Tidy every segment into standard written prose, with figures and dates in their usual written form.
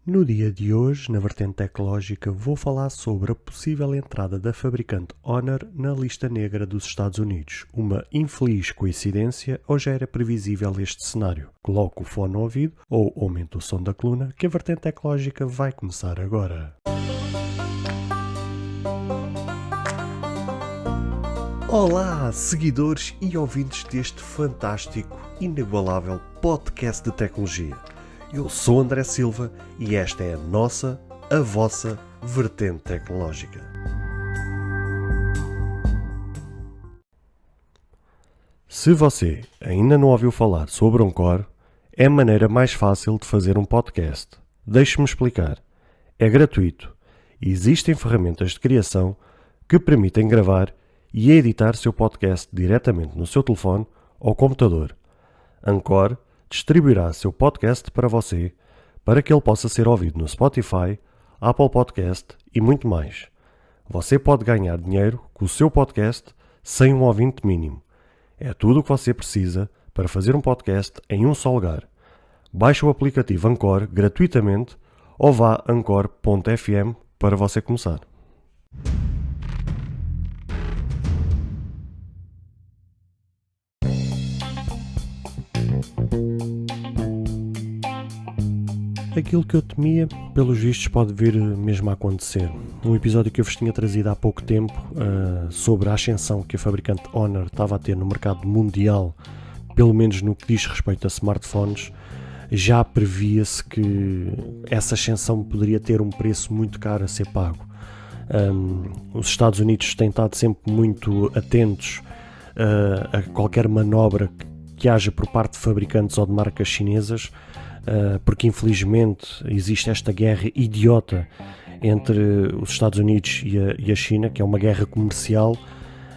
No dia de hoje, na vertente tecnológica, vou falar sobre a possível entrada da fabricante Honor na lista negra dos Estados Unidos. Uma infeliz coincidência ou já era previsível este cenário? Coloque o fone no ouvido ou aumente o som da coluna que a vertente tecnológica vai começar agora. Olá, seguidores e ouvintes deste fantástico, inigualável podcast de tecnologia. Eu sou André Silva e esta é a vossa vertente tecnológica. Se você ainda não ouviu falar sobre Anchor, é a maneira mais fácil de fazer um podcast. Deixe-me explicar. É gratuito e existem ferramentas de criação que permitem gravar e editar seu podcast diretamente no seu telefone ou computador. Anchor distribuirá seu podcast para você, para que ele possa ser ouvido no Spotify, Apple Podcast e muito mais. Você pode ganhar dinheiro com o seu podcast sem um ouvinte mínimo. É tudo o que você precisa para fazer um podcast em um só lugar. Baixe o aplicativo Anchor gratuitamente ou vá a anchor.fm para você começar. Aquilo que eu temia, pelos vistos, pode vir mesmo a acontecer. Um episódio que eu vos tinha trazido há pouco tempo sobre a ascensão que a fabricante Honor estava a ter no mercado mundial, pelo menos no que diz respeito a smartphones, já previa-se que essa ascensão poderia ter um preço muito caro a ser pago. Os Estados Unidos têm estado sempre muito atentos a qualquer manobra que haja por parte de fabricantes ou de marcas chinesas, porque infelizmente existe esta guerra idiota entre os Estados Unidos e a China, que é uma guerra comercial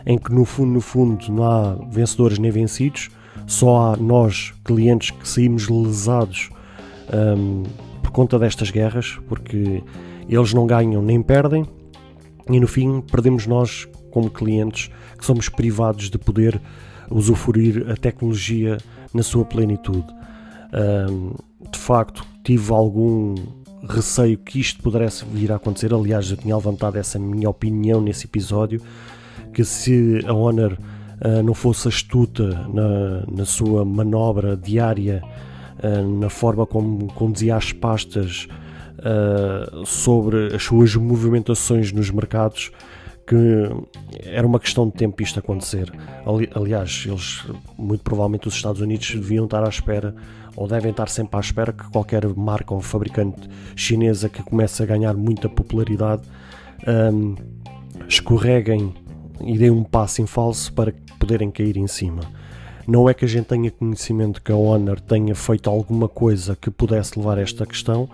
em que no fundo não há vencedores nem vencidos, só há nós, clientes, que saímos lesados por conta destas guerras, porque eles não ganham nem perdem e no fim perdemos nós como clientes, que somos privados de poder usufruir a tecnologia na sua plenitude. De facto, tive algum receio que isto pudesse vir a acontecer. Aliás, eu tinha levantado essa minha opinião nesse episódio, que se a Honor não fosse astuta na sua manobra diária, na forma como conduzia as pastas sobre as suas movimentações nos mercados, que era uma questão de tempo isto acontecer. Aliás, eles, muito provavelmente os Estados Unidos, deviam estar à espera, ou devem estar sempre à espera, que qualquer marca ou fabricante chinesa que comece a ganhar muita popularidade escorreguem e deem um passo em falso para poderem cair em cima. Não é que a gente tenha conhecimento que a Honor tenha feito alguma coisa que pudesse levar a esta questão,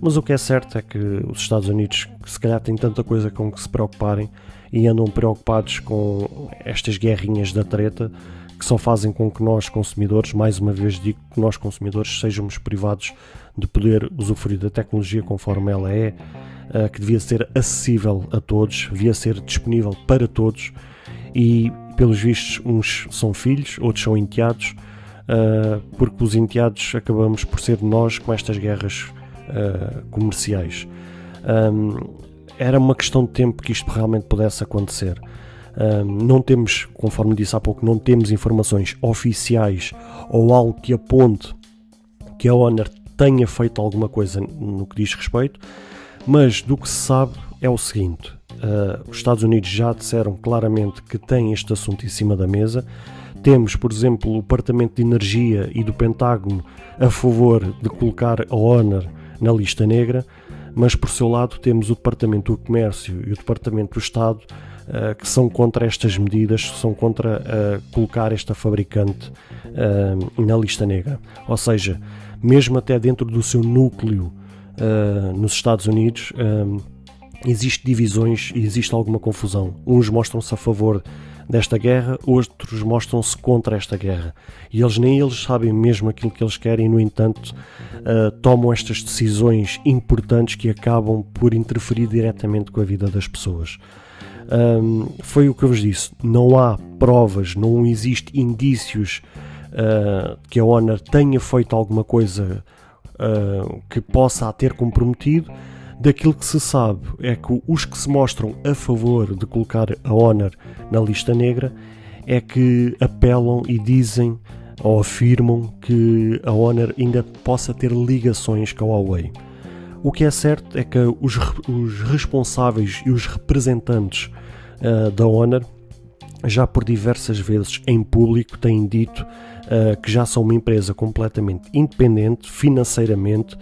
mas o que é certo é que os Estados Unidos, se calhar, têm tanta coisa com que se preocuparem e andam preocupados com estas guerrinhas da treta, que só fazem com que nós, consumidores, mais uma vez digo que nós, consumidores, sejamos privados de poder usufruir da tecnologia conforme ela é, que devia ser acessível a todos, devia ser disponível para todos e, pelos vistos, uns são filhos, outros são enteados, porque os enteados acabamos por ser nós com estas guerras comerciais. Era uma questão de tempo que isto realmente pudesse acontecer. Não temos, conforme disse há pouco, não temos informações oficiais ou algo que aponte que a Honor tenha feito alguma coisa no que diz respeito, mas do que se sabe é o seguinte: os Estados Unidos já disseram claramente que têm este assunto em cima da mesa. Temos, por exemplo, o Departamento de Energia e do Pentágono a favor de colocar a Honor na lista negra, mas por seu lado temos o Departamento do Comércio e o Departamento do Estado que são contra estas medidas, são contra colocar esta fabricante na lista negra. Ou seja, mesmo até dentro do seu núcleo nos Estados Unidos existe divisões e existe alguma confusão. Uns mostram-se a favor desta guerra, outros mostram-se contra esta guerra. E nem eles sabem mesmo aquilo que eles querem e, no entanto, tomam estas decisões importantes que acabam por interferir diretamente com a vida das pessoas. Foi o que eu vos disse, não há provas, não existe indícios que a Honor tenha feito alguma coisa que possa a ter comprometido. Daquilo que se sabe é que os que se mostram a favor de colocar a Honor na lista negra é que apelam e dizem ou afirmam que a Honor ainda possa ter ligações com a Huawei. O que é certo é que os responsáveis e os representantes da Honor já por diversas vezes em público têm dito que já são uma empresa completamente independente financeiramente,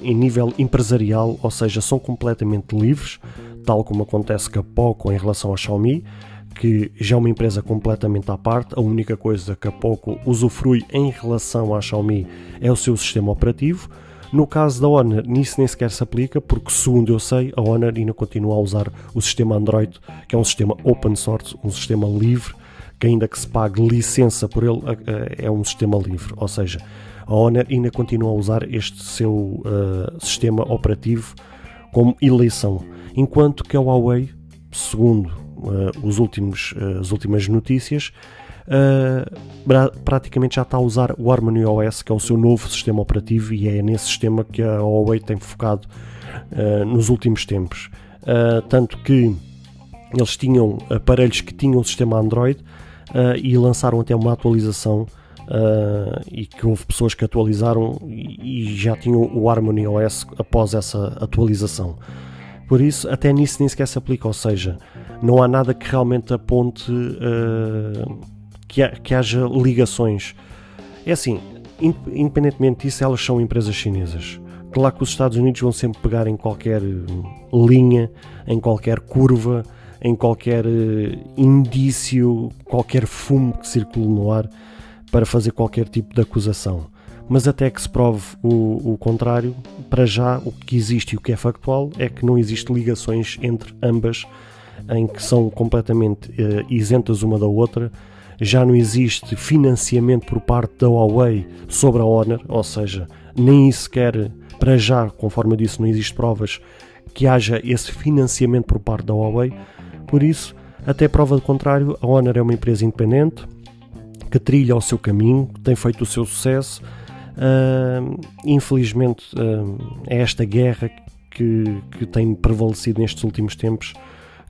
em nível empresarial, ou seja, são completamente livres, tal como acontece com a Poco em relação à Xiaomi, que já é uma empresa completamente à parte. A única coisa que a Poco usufrui em relação à Xiaomi é o seu sistema operativo. No caso da Honor, nisso nem sequer se aplica, porque segundo eu sei, a Honor ainda continua a usar o sistema Android, que é um sistema open source, um sistema livre, que ainda que se pague licença por ele, é um sistema livre, ou seja, a Honor ainda continua a usar este seu sistema operativo como eleição, enquanto que a Huawei, segundo as últimas notícias, praticamente já está a usar o Harmony OS, que é o seu novo sistema operativo, e é nesse sistema que a Huawei tem focado nos últimos tempos, tanto que eles tinham aparelhos que tinham o sistema Android e lançaram até uma atualização, e que houve pessoas que atualizaram e já tinham o Harmony OS após essa atualização. Por isso, até nisso nem sequer se aplica, ou seja, não há nada que realmente aponte que haja ligações. É assim, independentemente disso, elas são empresas chinesas. Claro que os Estados Unidos vão sempre pegar em qualquer linha, em qualquer curva, em qualquer indício, qualquer fumo que circule no ar para fazer qualquer tipo de acusação. Mas até que se prove o contrário, para já o que existe e o que é factual é que não existe ligações entre ambas, em que são completamente isentas uma da outra. Já não existe financiamento por parte da Huawei sobre a Honor, ou seja, nem sequer, para já, conforme eu disse, não existe provas que haja esse financiamento por parte da Huawei. Por isso, até prova do contrário, a Honor é uma empresa independente, que trilha o seu caminho, que tem feito o seu sucesso. Infelizmente, é esta guerra que tem prevalecido nestes últimos tempos,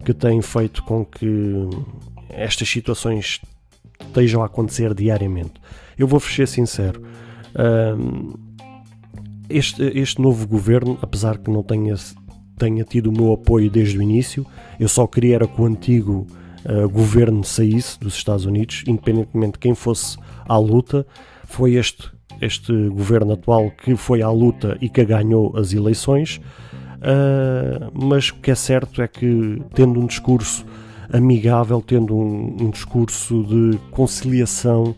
que tem feito com que estas situações estejam a acontecer diariamente. Eu vou ser sincero, este novo governo, apesar que não tenha tido o meu apoio desde o início, eu só queria era que o antigo governo saísse dos Estados Unidos, independentemente de quem fosse à luta. Foi este governo atual que foi à luta e que ganhou as eleições, mas o que é certo é que, tendo um discurso amigável, tendo um discurso de conciliação,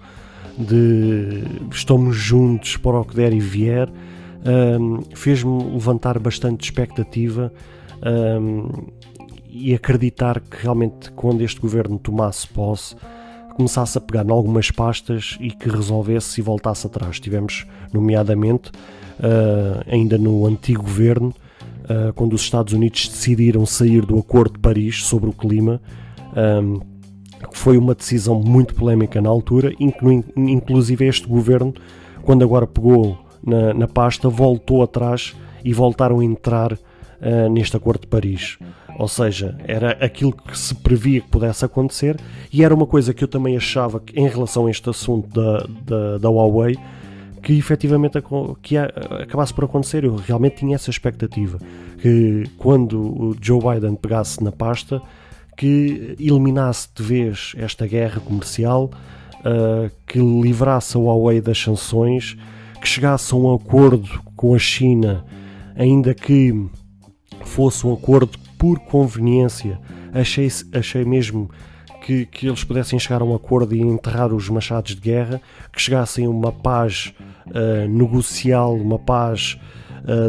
de estamos juntos para o que der e vier, fez-me levantar bastante expectativa e acreditar que realmente, quando este governo tomasse posse, começasse a pegar em algumas pastas e que resolvesse e voltasse atrás. Tivemos, nomeadamente, ainda no antigo governo, quando os Estados Unidos decidiram sair do Acordo de Paris sobre o clima, que foi uma decisão muito polémica na altura, inclusive este governo, quando agora pegou na pasta, voltou atrás e voltaram a entrar neste Acordo de Paris. Ou seja, era aquilo que se previa que pudesse acontecer, e era uma coisa que eu também achava que, em relação a este assunto da Huawei, que efetivamente acabasse por acontecer. Eu realmente tinha essa expectativa, que quando o Joe Biden pegasse na pasta, que eliminasse de vez esta guerra comercial, que livrasse a Huawei das sanções, que chegasse a um acordo com a China, ainda que fosse um acordo por conveniência. Achei mesmo que eles pudessem chegar a um acordo e enterrar os machados de guerra, que chegassem a uma paz negocial, uma paz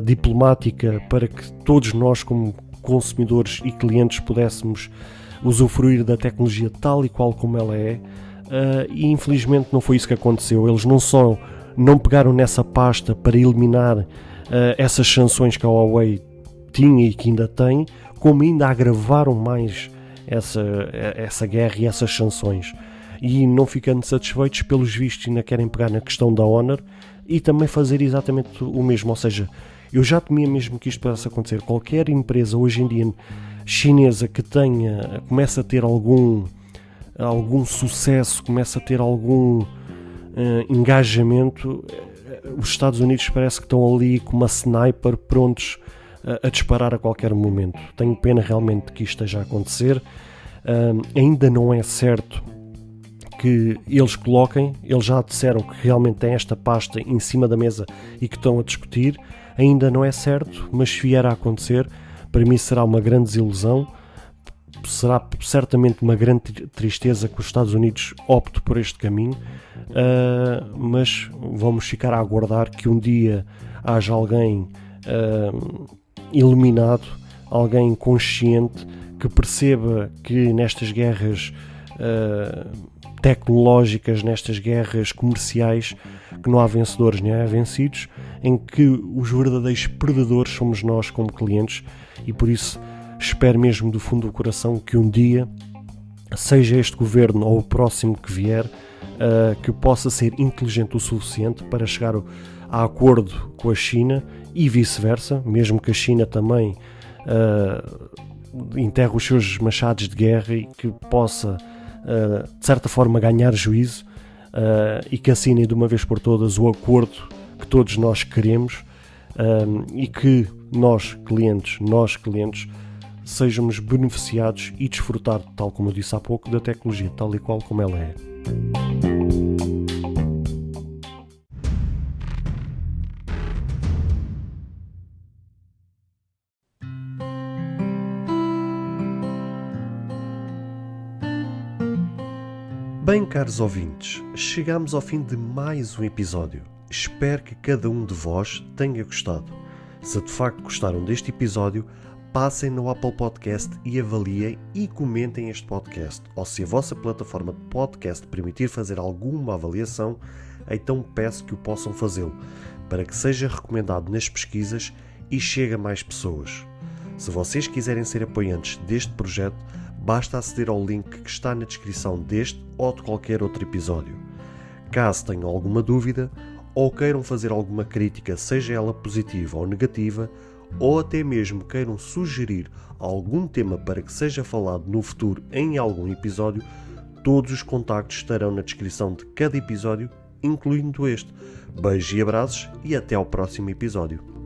diplomática, para que todos nós, como consumidores e clientes, pudéssemos usufruir da tecnologia tal e qual como ela é, e infelizmente não foi isso que aconteceu. Eles não só não pegaram nessa pasta para eliminar essas sanções que a Huawei tinha e que ainda tem, como ainda agravaram mais essa guerra e essas sanções. E não ficando satisfeitos, pelos vistos ainda querem pegar na questão da Honor e também fazer exatamente o mesmo. Ou seja, eu já temia mesmo que isto pudesse acontecer. Qualquer empresa hoje em dia chinesa que comece a ter algum sucesso, começa a ter algum engajamento, os Estados Unidos parece que estão ali com uma sniper prontos a disparar a qualquer momento. Tenho pena realmente que isto esteja a acontecer. Ainda não é certo que eles coloquem, eles já disseram que realmente têm esta pasta em cima da mesa e que estão a discutir. Ainda não é certo, mas se vier a acontecer, para mim será uma grande desilusão. Será certamente uma grande tristeza que os Estados Unidos optem por este caminho, mas vamos ficar a aguardar que um dia haja alguém iluminado, alguém consciente, que perceba que nestas guerras tecnológicas, nestas guerras comerciais, que não há vencedores nem há vencidos, em que os verdadeiros perdedores somos nós como clientes, e por isso espero mesmo do fundo do coração que um dia, seja este governo ou o próximo que vier, que possa ser inteligente o suficiente para chegar a acordo com a China e vice-versa, mesmo que a China também enterre os seus machados de guerra e que possa, de certa forma, ganhar juízo, e que assinem de uma vez por todas o acordo que todos nós queremos, e que nós clientes, sejamos beneficiados e desfrutar, tal como eu disse há pouco, da tecnologia tal e qual como ela é. Bem, caros ouvintes, chegamos ao fim de mais um episódio. Espero que cada um de vós tenha gostado. Se de facto gostaram deste episódio, passem no Apple Podcast e avaliem e comentem este podcast. Ou se a vossa plataforma de podcast permitir fazer alguma avaliação, então peço que o possam fazê-lo, para que seja recomendado nas pesquisas e chegue a mais pessoas. Se vocês quiserem ser apoiantes deste projeto, basta aceder ao link que está na descrição deste ou de qualquer outro episódio. Caso tenham alguma dúvida ou queiram fazer alguma crítica, seja ela positiva ou negativa, ou até mesmo queiram sugerir algum tema para que seja falado no futuro em algum episódio, todos os contactos estarão na descrição de cada episódio, incluindo este. Beijos e abraços e até ao próximo episódio.